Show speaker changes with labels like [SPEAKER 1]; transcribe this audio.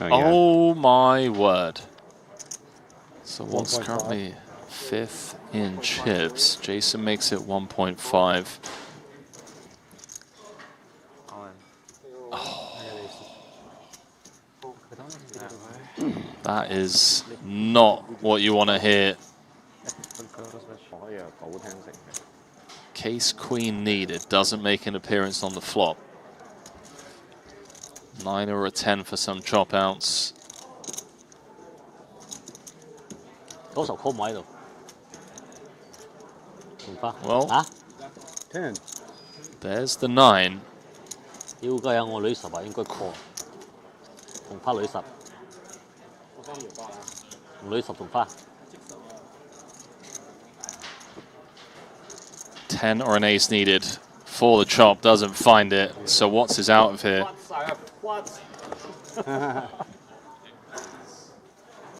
[SPEAKER 1] Oh my word. So Watts currently 5th in chips. Jason makes it 1.5. That is not what you want to hear. Case queen needed. Doesn't make an appearance on the flop. 9 or a 10 for some chop outs. Well, there's the 9.
[SPEAKER 2] 要計有我女10啊，應該 call 同花女10，女10同花。
[SPEAKER 1] 10 or an ace needed for the chop. Doesn't find it. So Watts is out of here.